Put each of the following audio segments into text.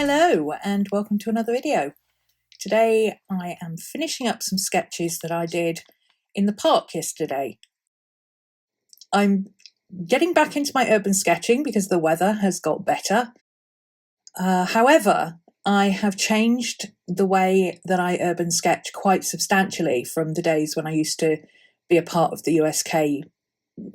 Hello and welcome to another video. Today I am finishing up some sketches that I did in the park yesterday. I'm getting back into my urban sketching because the weather has got better. However, I have changed the way that I urban sketch quite substantially from the days when I used to be a part of the USK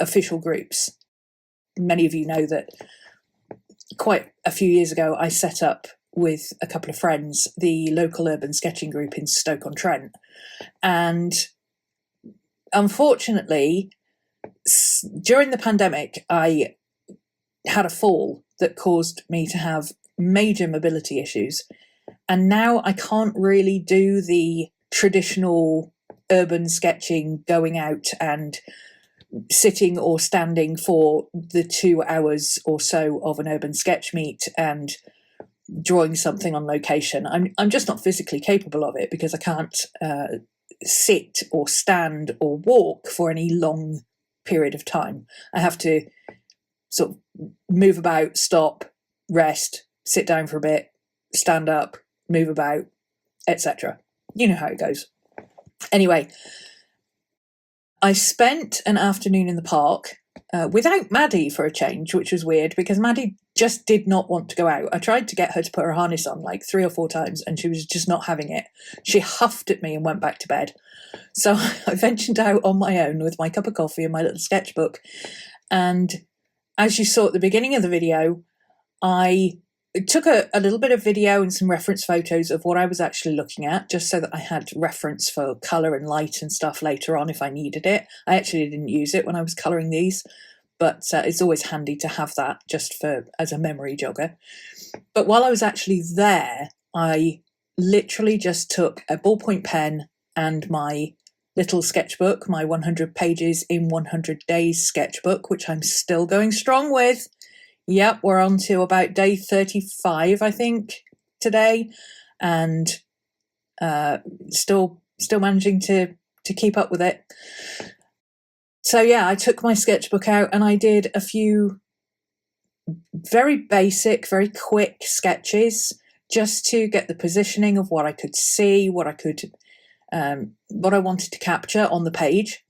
official groups. Many of you know that quite a few years ago I set up with a couple of friends the local urban sketching group in Stoke-on-Trent, and unfortunately during the pandemic I had a fall that caused me to have major mobility issues, and now I can't really do the traditional urban sketching, going out and sitting or standing for the 2 hours or so of an urban sketch meet and drawing something on location. I'm just not physically capable of it because I can't sit or stand or walk for any long period of time. I have to sort of move about, stop, rest, sit down for a bit, stand up, move about, etc. You know how it goes. Anyway, I spent an afternoon in the park without Maddie for a change, which was weird because Maddie just did not want to go out. I tried to get her to put her harness on like 3 or 4 times and she was just not having it. She huffed at me and went back to bed. So I ventured out on my own with my cup of coffee and my little sketchbook. And as you saw at the beginning of the video, I took a little bit of video and some reference photos of what I was actually looking at, just so that I had reference for colour and light and stuff later on if I needed it. I actually didn't use it when I was colouring these, but it's always handy to have that just for as a memory jogger. But while I was actually there, I literally just took a ballpoint pen and my little sketchbook, my 100 pages in 100 days sketchbook, which I'm still going strong with. Yep, we're on to about day 35, I think, today, and still managing to keep up with it. So yeah, I took my sketchbook out and I did a few very basic, very quick sketches just to get the positioning of what I could see, what I wanted to capture on the page.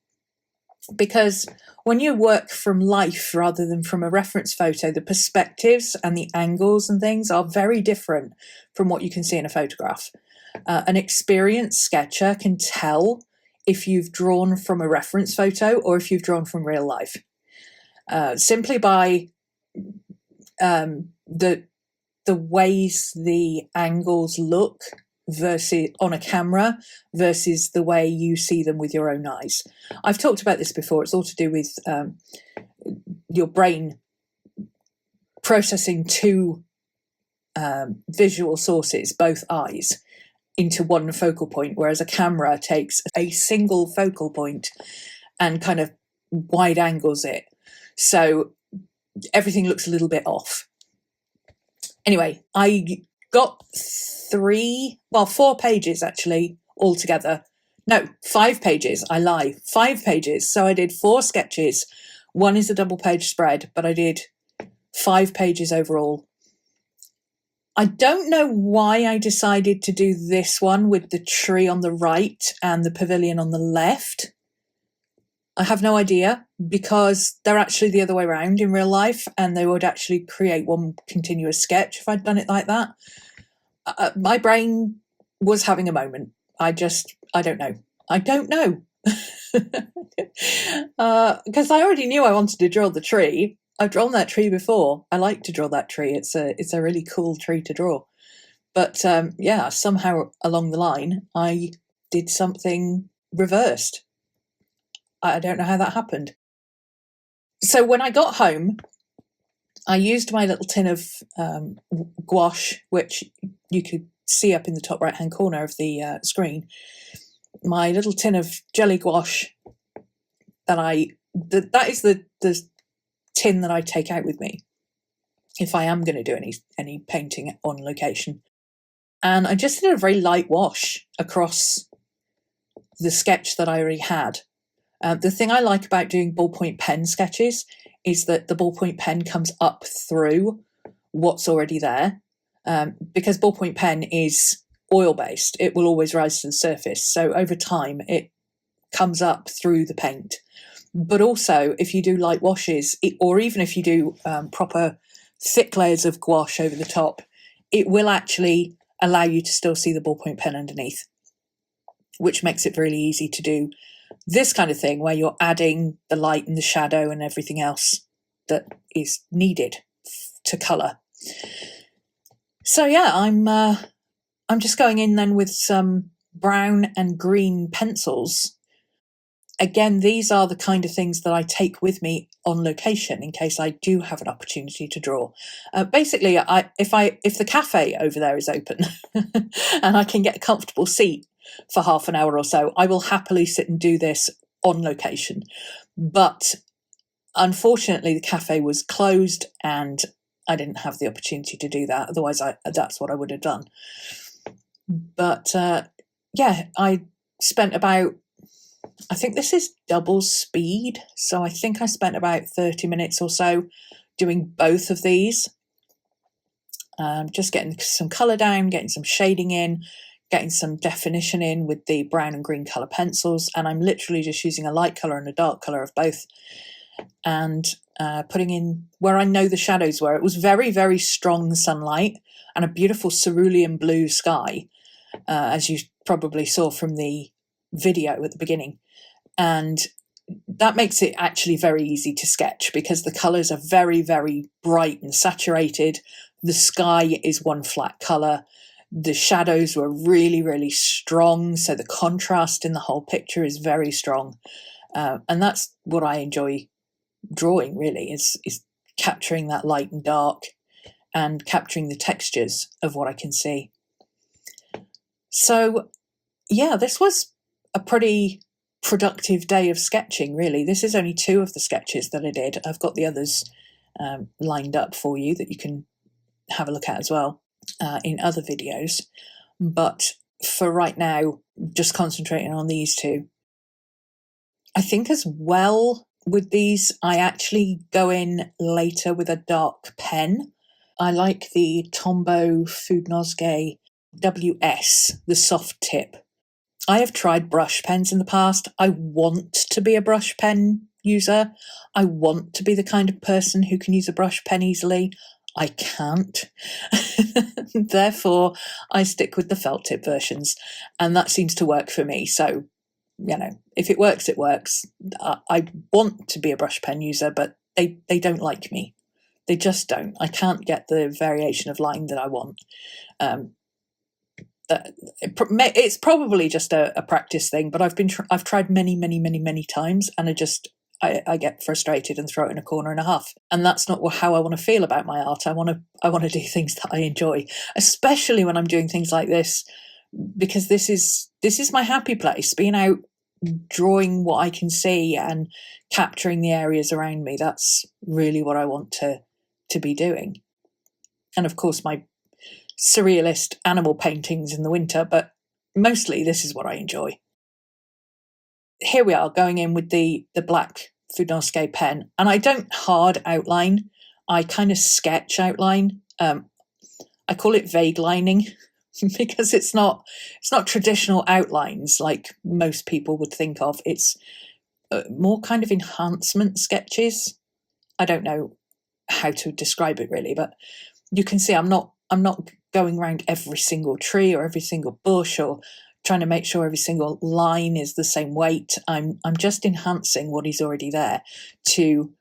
Because when you work from life rather than from a reference photo, the perspectives and the angles and things are very different from what you can see in a photograph. An experienced sketcher can tell if you've drawn from a reference photo or if you've drawn from real life, simply by the ways the angles look versus on a camera versus the way you see them with your own eyes. I've talked about this before. It's all to do with your brain processing 2 visual sources, both eyes, into one focal point, whereas a camera takes a single focal point and kind of wide angles it. So everything looks a little bit off. Anyway, I got 4 pages actually altogether. No, 5 pages, I lie, 5 pages. So I did 4 sketches. One is a double page spread, but I did 5 pages overall. I don't know why I decided to do this one with the tree on the right and the pavilion on the left. I have no idea, because they're actually the other way around in real life and they would actually create one continuous sketch if I'd done it like that. My brain was having a moment. I don't know. Because I already knew I wanted to draw the tree. I've drawn that tree before. I like to draw that tree. It's a really cool tree to draw. But yeah, somehow along the line, I did something reversed. I don't know how that happened. So when I got home, I used my little tin of gouache, which you could see up in the top right-hand corner of the screen. My little tin of jelly gouache that is the tin that I take out with me if I am going to do any painting on location. And I just did a very light wash across the sketch that I already had. The thing I like about doing ballpoint pen sketches is that the ballpoint pen comes up through what's already there. because ballpoint pen is oil-based, it will always rise to the surface. So over time, it comes up through the paint. But also, if you do light washes, or even if you do proper thick layers of gouache over the top, it will actually allow you to still see the ballpoint pen underneath, which makes it really easy to do this kind of thing where you're adding the light and the shadow and everything else that is needed to colour. So yeah, I'm just going in then with some brown and green pencils. Again, these are the kind of things that I take with me on location in case I do have an opportunity to draw. Basically, if the cafe over there is open and I can get a comfortable seat for half an hour or so, I will happily sit and do this on location. But unfortunately, the cafe was closed and I didn't have the opportunity to do that. Otherwise, that's what I would have done. But yeah, I spent about, I think this is double speed. So I think I spent about 30 minutes or so doing both of these. Just getting some colour down, getting some shading in, getting some definition in with the brown and green colour pencils. And I'm literally just using a light colour and a dark colour of both. And putting in where I know the shadows were. It was very, very strong sunlight and a beautiful cerulean blue sky, as you probably saw from the video at the beginning. And that makes it actually very easy to sketch because the colours are very, very bright and saturated. The sky is one flat colour. The shadows were really, really strong. So the contrast in the whole picture is very strong. And that's what I enjoy drawing, really, is capturing that light and dark and capturing the textures of what I can see. So yeah, this was a pretty productive day of sketching, really. This is only 2 of the sketches that I did. I've got the others lined up for you that you can have a look at as well in other videos. But for right now, just concentrating on these 2. I think as well with these, I actually go in later with a dark pen. I like the Tombow Food-Nosgay WS, the soft tip. I have tried brush pens in the past. I want to be a brush pen user. I want to be the kind of person who can use a brush pen easily. I can't. Therefore, I stick with the felt tip versions, and that seems to work for me. So, you know, if it works, it works. I want to be a brush pen user, but they don't like me. They just don't. I can't get the variation of line that I want. It's probably just a practice thing, but I've tried many times, and I get frustrated and throw it in a corner and a half. And that's not how I want to feel about my art. I want to do things that I enjoy, especially when I'm doing things like this, because this is my happy place. Being out drawing what I can see and capturing the areas around me. That's really what I want to be doing. And of course, my surrealist animal paintings in the winter, but mostly this is what I enjoy. Here we are going in with the black Food-Nosgay pen, and I don't hard outline. I kind of sketch outline. I call it vague lining because it's not traditional outlines like most people would think of. It's more kind of enhancement sketches. I don't know how to describe it really, but you can see I'm not going around every single tree or every single bush or trying to make sure every single line is the same weight. I'm just enhancing what is already there to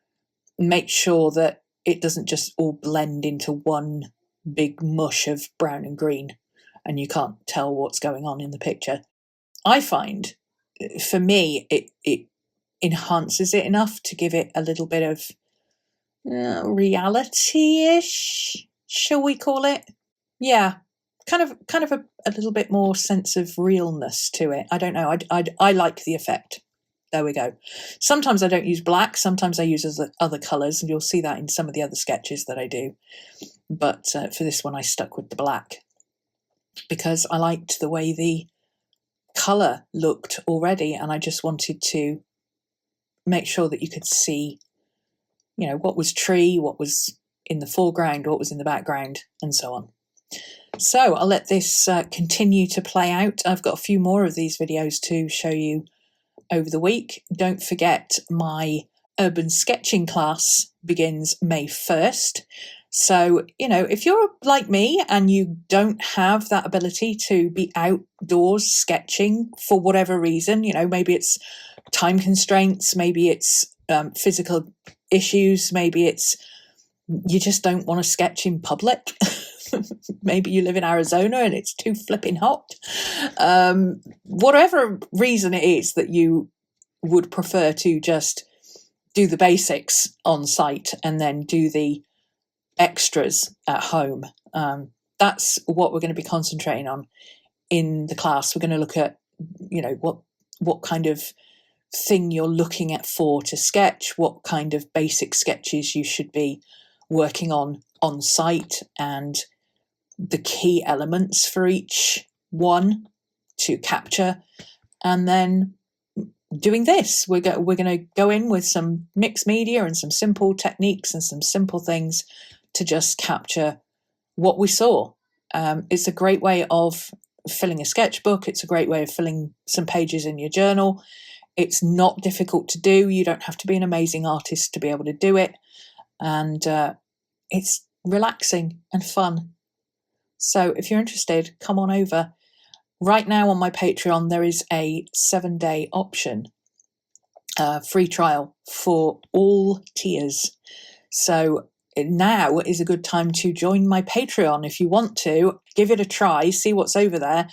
make sure that it doesn't just all blend into one big mush of brown and green and you can't tell what's going on in the picture. I find, for me, it enhances it enough to give it a little bit of reality-ish, shall we call it? Yeah, kind of a little bit more sense of realness to it. I don't know. I like the effect. There we go. Sometimes I don't use black. Sometimes I use other colours, and you'll see that in some of the other sketches that I do. But for this one, I stuck with the black because I liked the way the colour looked already, and I just wanted to make sure that you could see, you know, what was tree, what was in the foreground, what was in the background, and so on. So I'll let this continue to play out. I've got a few more of these videos to show you over the week. Don't forget my urban sketching class begins May 1st. So, if you're like me and you don't have that ability to be outdoors sketching for whatever reason, maybe it's time constraints, maybe it's physical issues, maybe it's you just don't want to sketch in public. Maybe you live in Arizona and it's too flipping hot. Whatever reason it is that you would prefer to just do the basics on site and then do the extras at home. That's what we're going to be concentrating on in the class. We're going to look at, what kind of thing you're looking at for to sketch, what kind of basic sketches you should be working on site, and the key elements for each one to capture. And then doing this, we're going to go in with some mixed media and some simple techniques and some simple things to just capture what we saw. It's a great way of filling a sketchbook. It's a great way of filling some pages in your journal. It's not difficult to do. You don't have to be an amazing artist to be able to do it. And it's relaxing and fun. So if you're interested, come on over. Right now on my Patreon, there is a 7-day option, free trial for all tiers. So now is a good time to join my Patreon. If you want to, give it a try, see what's over there.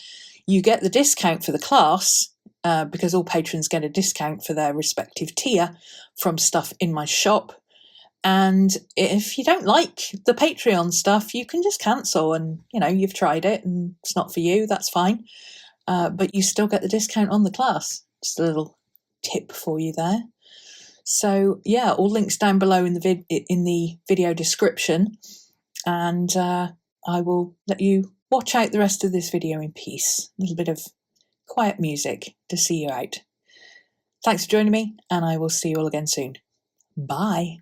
You get the discount for the class, because all patrons get a discount for their respective tier from stuff in my shop. And if you don't like the Patreon stuff, you can just cancel and, you've tried it and it's not for you, that's fine. But you still get the discount on the class. Just a little tip for you there. So yeah, all links down below in the video description. And I will let you watch out the rest of this video in peace. A little bit of quiet music to see you out. Thanks for joining me, and I will see you all again soon. Bye.